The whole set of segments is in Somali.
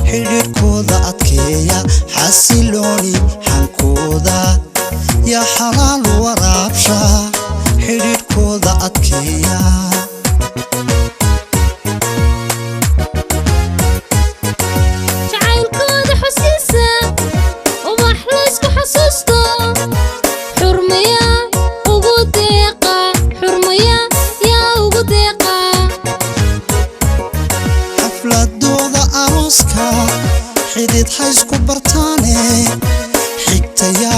xidhiidhkooda adkeeya xasilooni xankooda yaa xalaal waraabsha xidhiidhkooda adkeeya xidid haysku bartaane xigtaya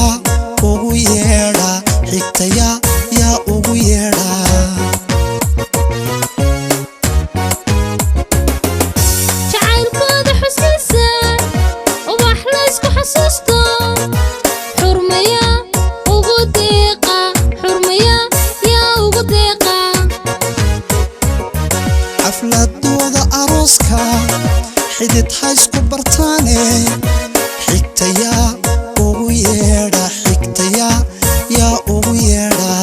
ugu yeedha xigtaya yaa ugu yeedha jacaylkooda xusiisa wax la isku xasuusto xurmaya ugu deeqa xurmaya yaa ugu deeqa xafladooda arooska xidid haysku bartaane xigtaya ugu yeedha xigtaya yaa ugu yeedha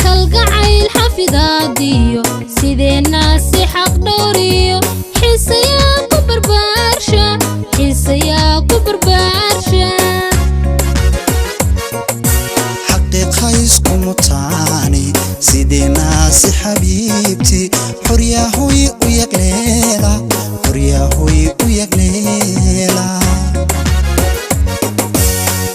kalgacayl xafidaadiyo sideena si xaq dhowriyo xiisayaa ku barbaarsha xiisayaa ku barbaarsha xaqiiqaysku mutaani sideena si xabiibti xoryahoy u yagleela xoryahoy u yagleela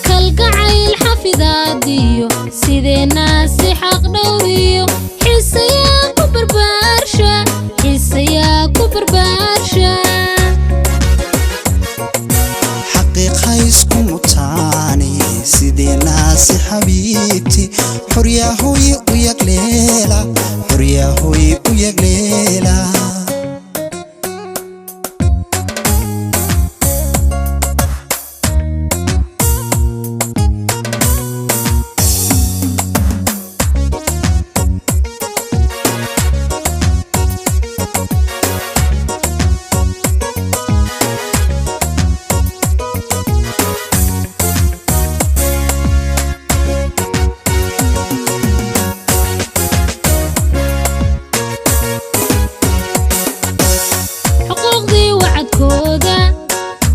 kalgacayl xafidaadiyo sideena si xaq dhowriyo xiisayaa ku barbaarsha xiisayaa ku barbaarsha xaqiiqaysku mutaani sideena si xabiibti xoryahoy u yagleela xoryahoy u yagleela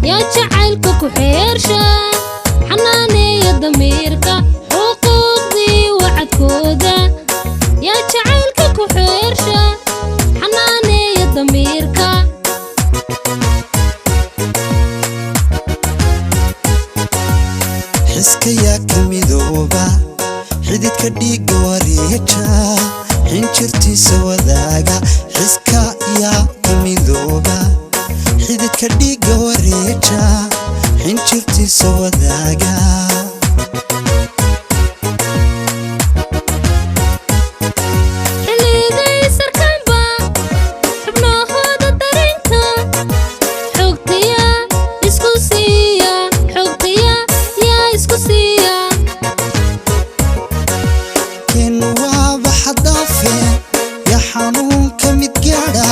yaa jacaylka ku xeersha xanaaneeya damiirka xuquuqdii wacadkooda yaa jacaylka ku xeersha xanaaneeya damiirka xiska yaa ka midooba xididka dhiigga wareeja xinjirtiisa wadaaga xiska yaa ka midooba xididka dhiigga wareeja xinjirtiisa wadaaga xilliday sarkaanba xubnahooda dareenka xogtaya isku siiya xogtaya yaa isku siiya ken waaba xadaafe yaa xanuunka mid gaadha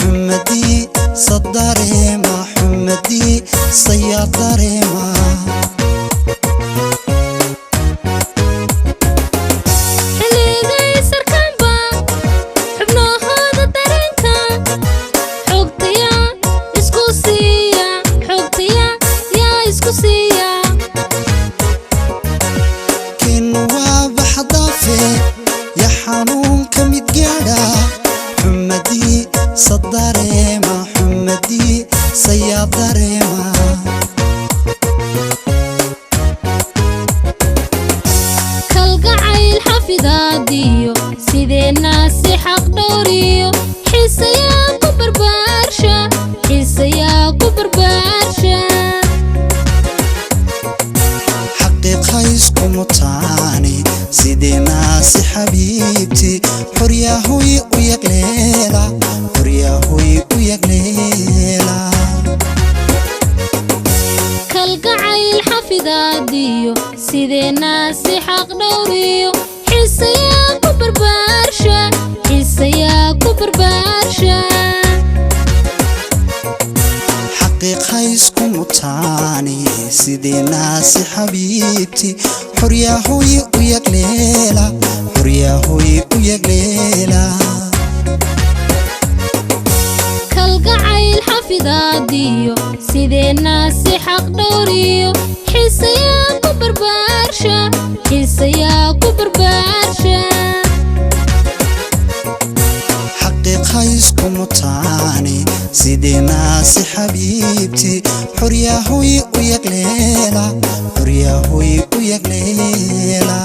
xumadii sadareema xumadii sayaa dareema xilliday sarkaanba xubnahooda dareenka xogtaya isku siiya xogtaya yaa isku siiya ken waaba xadaafe yaa xanuunka mid gaadha xumadii sadareema xumadii sayaa dareema kalgacayl xafidaadiyo sideena si xaq dhowriyo xiisayaa ku barbaarsha xiisayaa ku barbaarsha xaqiiqaysku mutaani sideena si xabiibti xoryahoy u yagleela xoryahoy u yagleela kalgacayl xafidaadiyo sideena si xaq dhowriyo xiisayaa ku barbaarsha xiisayaa ku barbaarsha xaqiiqaysku mutaani sideena si xabiibti xoryahoy u yagleela xoryahoy u yagleela xafidaadiyo sideenaasi xaq dhowriyo xiisayaa ku barbaarsha xiisayaa ku barbaarsha حقيقة متاني سيدنا سي حبيبتي حرية هوي ويقليلا حرية هوي ويقليلا